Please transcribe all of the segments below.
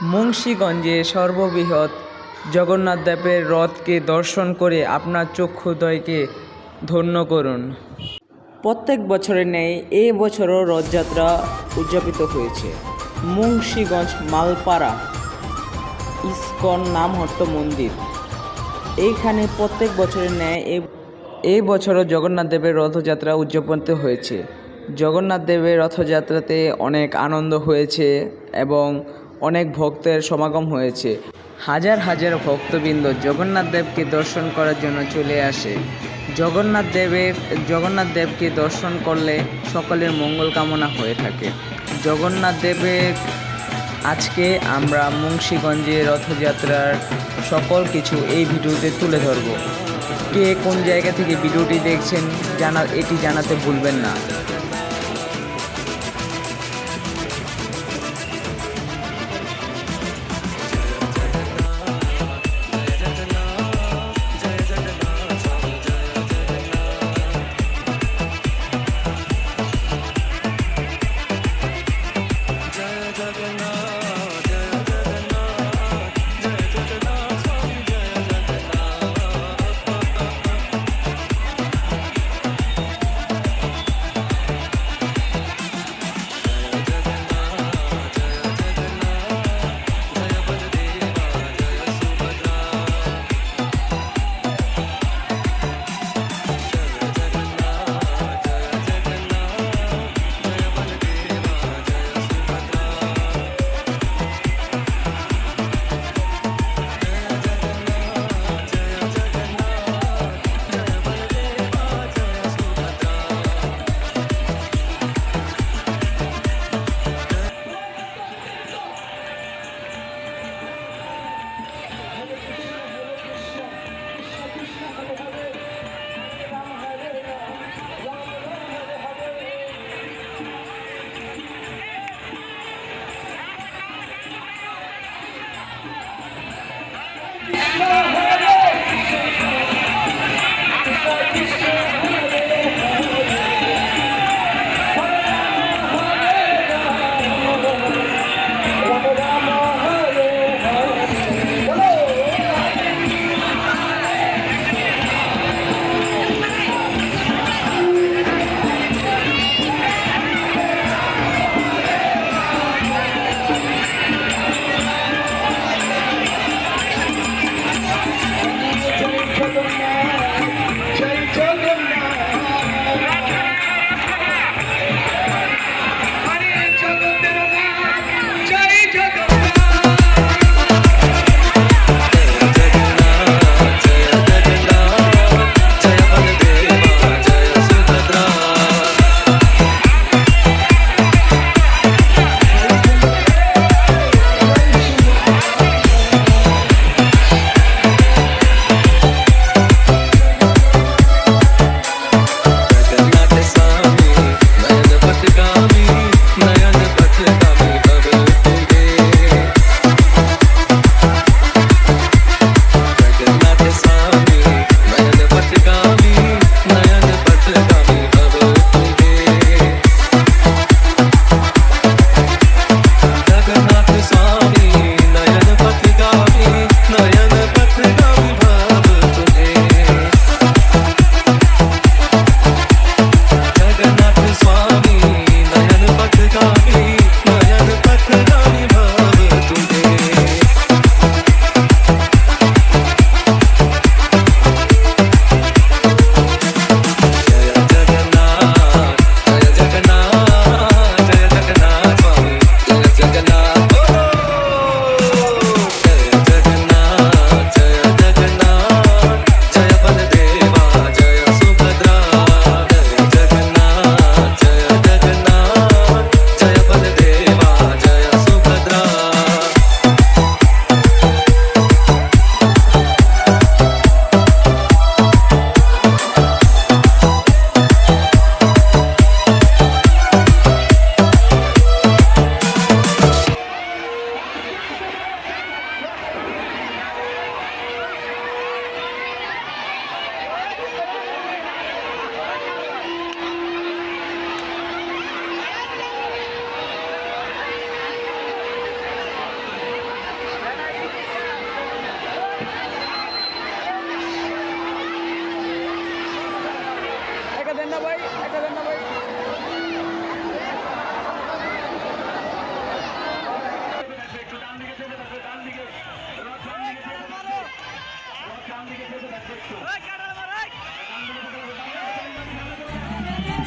মুন্সিগঞ্জে সর্ববৃহৎ জগন্নাথ দেবের রথকে দর্শন করে আপনার চক্ষুদ্বয়কে ধন্য করুন। প্রত্যেক বছরের ন্যায় এ বছরও রথযাত্রা উদযাপিত হয়েছে মুন্সিগঞ্জ মালপাড়া ইস্কন নামহট্ট মন্দির। এইখানে প্রত্যেক বছরের ন্যায় এই বছরও জগন্নাথ দেবের রথযাত্রা উদযাপিত হয়েছে। জগন্নাথ দেবের রথযাত্রাতে অনেক আনন্দ হয়েছে এবং অনেক ভক্তের সমাগম হয়েছে। হাজার হাজার ভক্তবৃন্দ জগন্নাথ দেবকে দর্শন করার জন্য চলে আসে। জগন্নাথ দেবকে দর্শন করলে সকলের মঙ্গল কামনা হয়ে থাকে। জগন্নাথ দেবের আজকে আমরা মুন্সিগঞ্জে রথযাত্রার সকল কিছু এই ভিডিওতে তুলে ধরব। কে কোন জায়গা থেকে ভিডিওটি দেখছেন এটি জানাতে ভুলবেন না।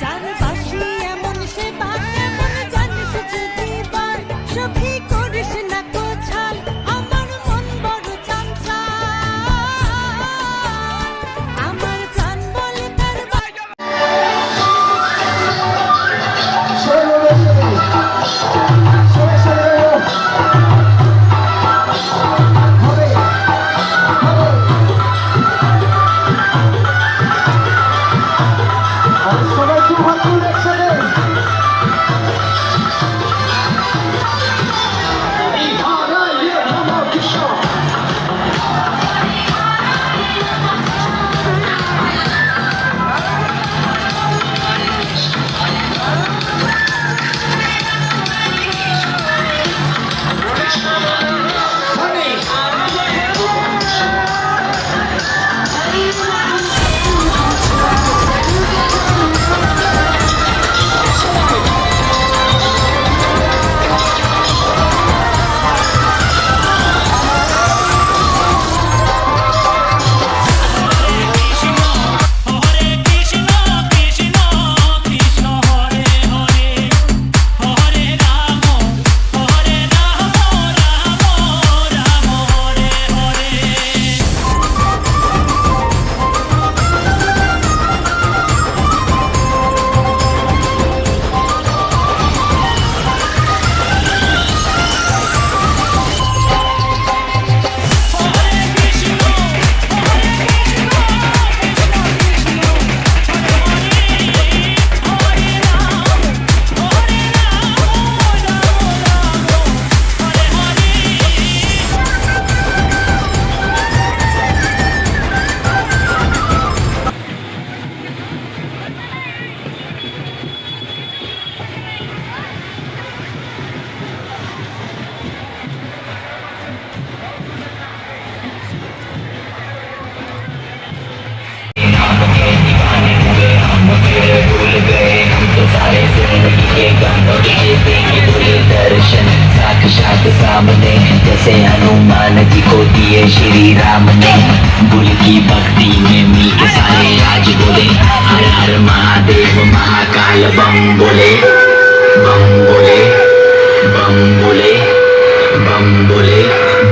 যার বাসি এমন সে বাঘ এমন জানিস যদি বার সখী করিস না কোছাল আমার মন বড় চাঞ্চাল আমার প্রাণ বলে তার সবাই খুব হাত তুলুন একসাথে। साक्षात सामने जैसे हनुमान जी को दिए श्री राम ने बुल की भक्ति में मिल के सारे राज बोले हर हर महादेव महाकाल बम बोले बम बोले बम बोले बम बोले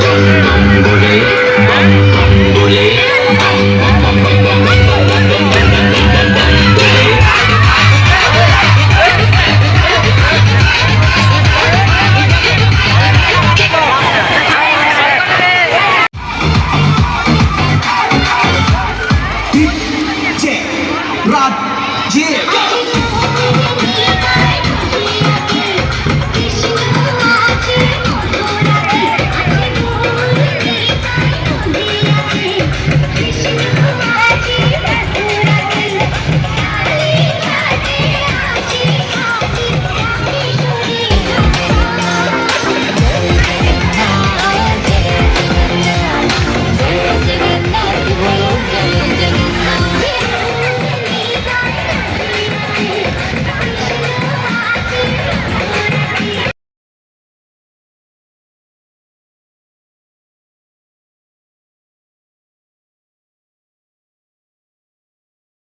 बम बम बोले बम बम बोले